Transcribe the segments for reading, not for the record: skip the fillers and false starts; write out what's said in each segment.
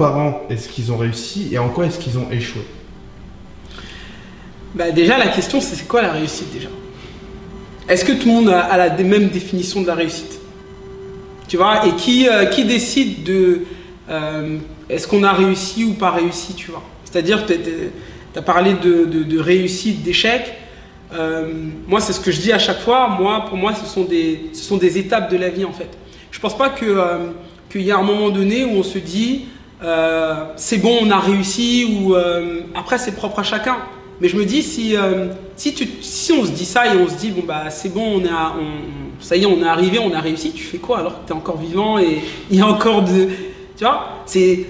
parents, est-ce qu'ils ont réussi et en quoi est-ce qu'ils ont échoué? Bah déjà, la question, c'est quoi la réussite déjà? Est-ce que tout le monde a la même définition de la réussite? Tu vois? Et qui décide de est-ce qu'on a réussi ou pas réussi, tu vois? C'est-à-dire, tu as parlé de réussite, d'échec. Moi, c'est ce que je dis à chaque fois. Pour moi, ce sont des étapes de la vie, en fait. Je pense pas qu'il y a un moment donné où on se dit c'est bon, on a réussi, ou après, c'est propre à chacun. Mais je me dis, si on se dit ça et on se dit, bon, bah, c'est bon, ça y est, on est arrivé, on a réussi, tu fais quoi alors que tu es encore vivant et il y a encore de. Tu vois,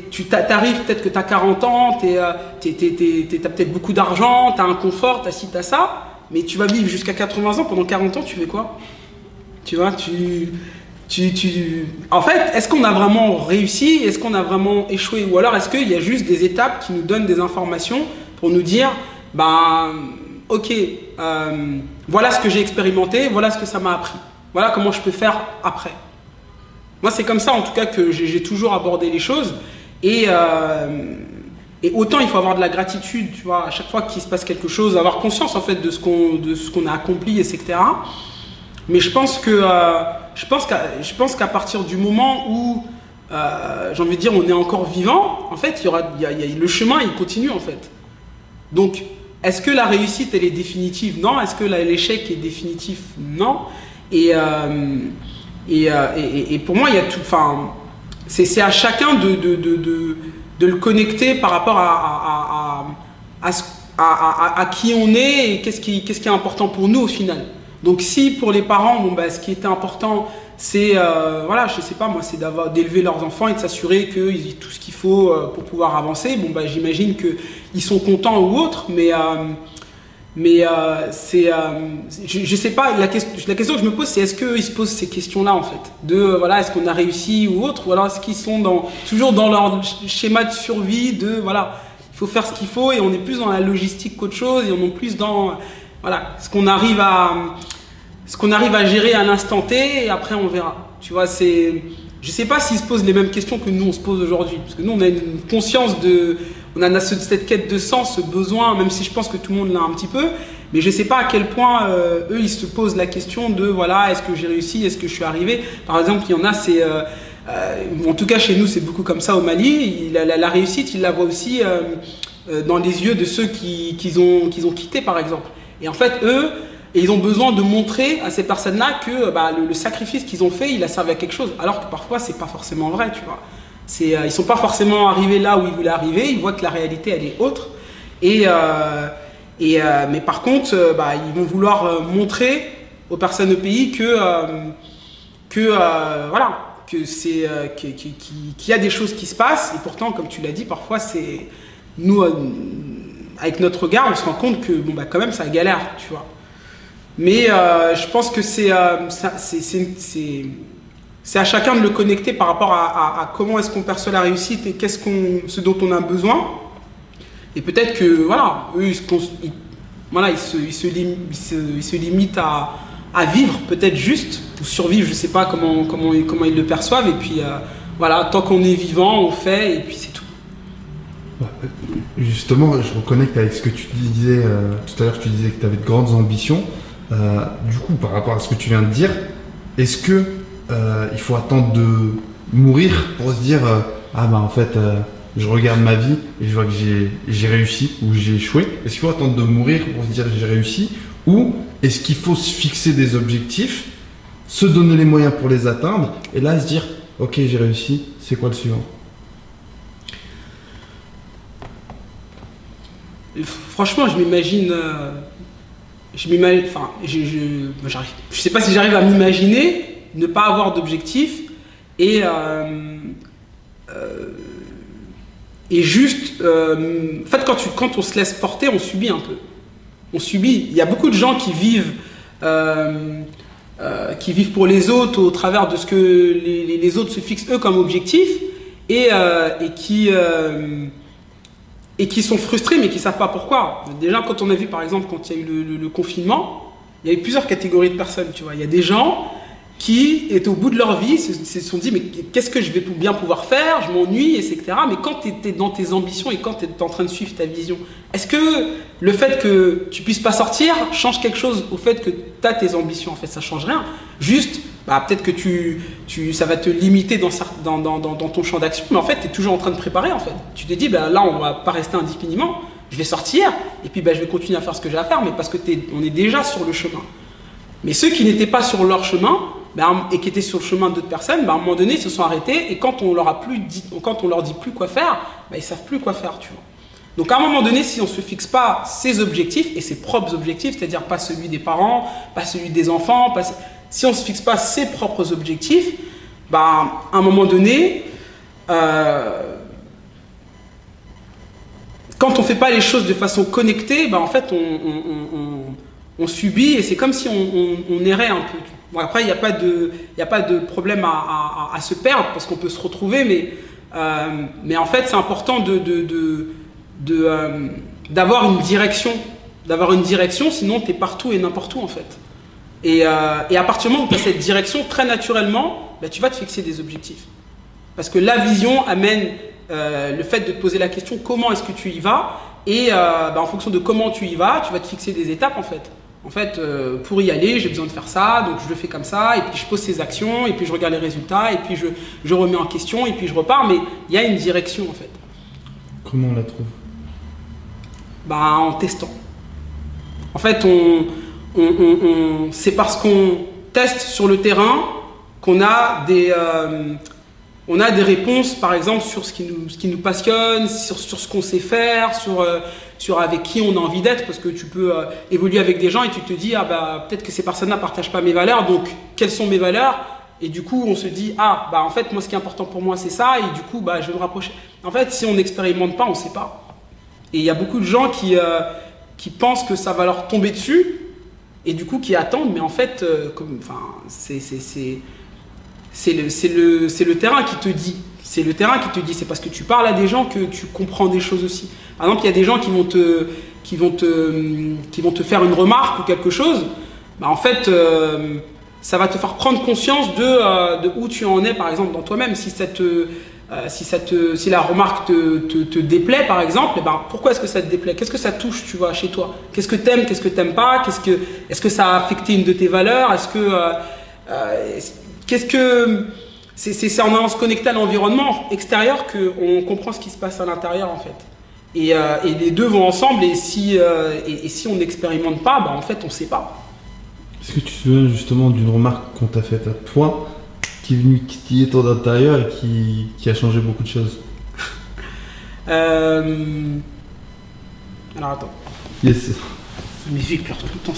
tu t'arrives, peut-être que tu as 40 ans, tu as peut-être beaucoup d'argent, tu as un confort, tu as ci, tu as ça, mais tu vas vivre jusqu'à 80 ans, pendant 40 ans, tu fais quoi? Tu vois, en fait, est-ce qu'on a vraiment réussi? Est-ce qu'on a vraiment échoué? Ou alors est-ce qu'il y a juste des étapes qui nous donnent des informations pour nous dire, ben, ok, voilà ce que j'ai expérimenté, voilà ce que ça m'a appris, voilà comment je peux faire après. Moi, c'est comme ça, en tout cas, que j'ai toujours abordé les choses. Et autant il faut avoir de la gratitude, tu vois, à chaque fois qu'il se passe quelque chose, avoir conscience, en fait, de ce qu'on a accompli, etc. Mais je pense qu'à partir du moment où, j'ai envie de dire, on est encore vivant, en fait, le chemin, il continue, en fait. Donc, est-ce que la réussite, elle est définitive? Non. Est-ce que l'échec est définitif? Non. Et pour moi, il y a tout. Enfin, c'est à chacun de le connecter par rapport à qui on est et qu'est-ce qui est important pour nous au final. Donc, si pour les parents, bon, bah, ce qui était important, c'est, voilà, je sais pas, moi, c'est d'élever leurs enfants et de s'assurer qu'ils aient tout ce qu'il faut pour pouvoir avancer. Bon, bah, j'imagine qu'ils sont contents ou autres, mais je sais pas, la question que je me pose, c'est est-ce qu'ils se posent ces questions-là, en fait, voilà, est-ce qu'on a réussi ou autre, ou alors est-ce qu'ils sont toujours dans leur schéma de survie voilà, il faut faire ce qu'il faut et on est plus dans la logistique qu'autre chose et on est plus dans, voilà, ce qu'on arrive à gérer à l'instant T et après on verra. Tu vois, je sais pas s'ils se posent les mêmes questions que nous on se pose aujourd'hui, parce que nous on a une conscience on a cette quête de sens, ce besoin, même si je pense que tout le monde l'a un petit peu, mais je sais pas à quel point eux ils se posent la question de voilà, est-ce que j'ai réussi, est-ce que je suis arrivé. Par exemple, il y en a, en tout cas chez nous c'est beaucoup comme ça au Mali, la réussite ils la voient aussi dans les yeux de ceux qu'ils ont quittés par exemple. Et en fait eux, ils ont besoin de montrer à ces personnes-là que le sacrifice qu'ils ont fait, il a servi à quelque chose, alors que parfois c'est pas forcément vrai, tu vois. Ils sont pas forcément arrivés là où ils voulaient arriver, ils voient que la réalité elle est autre. Mais par contre, ils vont vouloir montrer aux personnes au pays voilà, qu'il y a des choses qui se passent. Et pourtant, comme tu l'as dit, parfois c'est nous, avec notre regard, on se rend compte que quand même ça galère, tu vois. Mais je pense que c'est à chacun de le connecter par rapport à comment est-ce qu'on perçoit la réussite et ce dont on a besoin. Et peut-être que voilà, eux ils se limitent à vivre peut-être juste ou survivre, je sais pas comment ils le perçoivent. Et puis voilà, tant qu'on est vivant, on fait et puis c'est tout. Justement, je reconnecte avec ce que tu disais tout à l'heure. Tu disais que tu avais de grandes ambitions. Du coup, par rapport à ce que tu viens de dire, est-ce que il faut attendre de mourir pour se dire en fait je regarde ma vie et je vois que j'ai réussi ou j'ai échoué? Est-ce qu'il faut attendre de mourir pour se dire j'ai réussi, ou est-ce qu'il faut se fixer des objectifs, se donner les moyens pour les atteindre et là se dire ok, j'ai réussi, c'est quoi le suivant? Franchement, je sais pas si j'arrive à m'imaginer ne pas avoir d'objectif et juste, en fait, quand on se laisse porter, on subit un peu. On subit. Il y a beaucoup de gens qui vivent pour les autres au travers de ce que les autres se fixent eux comme objectif et qui sont frustrés mais qui ne savent pas pourquoi. Déjà, quand on a vu par exemple quand il y a eu le confinement, il y avait plusieurs catégories de personnes. Tu vois, il y a des gens qui est au bout de leur vie, se sont dit mais qu'est-ce que je vais bien pouvoir faire, je m'ennuie, etc. Mais quand tu es dans tes ambitions et quand tu es en train de suivre ta vision, est-ce que le fait que tu puisses pas sortir change quelque chose au fait que tu as tes ambitions? En fait, ça change rien. Juste, peut-être que ça va te limiter dans ton champ d'action, mais en fait, tu es toujours en train de préparer. En fait. Tu te dis, là, on va pas rester indéfiniment, je vais sortir, et puis je vais continuer à faire ce que j'ai à faire, mais parce que on est déjà sur le chemin. Mais ceux qui n'étaient pas sur leur chemin, et qui étaient sur le chemin d'autres personnes, à un moment donné, ils se sont arrêtés, et quand on leur dit plus quoi faire, ils savent plus quoi faire, tu vois. Donc à un moment donné, si on ne se fixe pas ses objectifs, et ses propres objectifs, c'est-à-dire pas celui des parents, pas celui des enfants, si on ne se fixe pas ses propres objectifs, à un moment donné, quand on ne fait pas les choses de façon connectée, en fait, on subit, et c'est comme si on errait un peu. Bon, après, il n'y a pas de problème à se perdre, parce qu'on peut se retrouver, mais en fait, c'est important d'avoir une direction, sinon tu es partout et n'importe où, en fait. Et à partir du moment où tu as cette direction, très naturellement, tu vas te fixer des objectifs. Parce que la vision amène le fait de te poser la question comment est-ce que tu y vas, et en fonction de comment tu y vas, tu vas te fixer des étapes, en fait. En fait, pour y aller, j'ai besoin de faire ça, donc je le fais comme ça, et puis je pose ces actions, et puis je regarde les résultats, et puis je remets en question, et puis je repars, mais il y a une direction, en fait. Comment on la trouve? En testant. En fait, c'est parce qu'on teste sur le terrain qu'on a des réponses, par exemple, sur ce qui nous passionne, sur ce qu'on sait faire, sur avec qui on a envie d'être, parce que tu peux évoluer avec des gens et tu te dis, peut-être que ces personnes-là ne partagent pas mes valeurs, donc quelles sont mes valeurs? Et du coup, on se dit, en fait, moi, ce qui est important pour moi, c'est ça, et du coup, je vais me rapprocher. En fait, si on n'expérimente pas, on ne sait pas. Et il y a beaucoup de gens qui pensent que ça va leur tomber dessus, et du coup, qui attendent, mais en fait, c'est le terrain qui te dit. C'est le terrain qui te dit. C'est parce que tu parles à des gens que tu comprends des choses aussi. Par exemple, il y a des gens qui vont te faire une remarque ou quelque chose. En fait, ça va te faire prendre conscience de où tu en es, par exemple, dans toi-même. Si la remarque te déplaît, par exemple, pourquoi est-ce que ça te déplaît? Qu'est-ce que ça touche, tu vois, chez toi? Qu'est-ce que t'aimes, qu'est-ce que t'aimes pas? Est-ce que ça a affecté une de tes valeurs? C'est en allant se connecter à l'environnement extérieur qu'on comprend ce qui se passe à l'intérieur, en fait. Et les deux vont ensemble, et si on n'expérimente pas, en fait, on ne sait pas. Est-ce que tu te souviens justement d'une remarque qu'on t'a faite à toi, qui est venue titiller ton intérieur et qui a changé beaucoup de choses? Alors attends. Yes. Mes yeux pleurent tout le temps.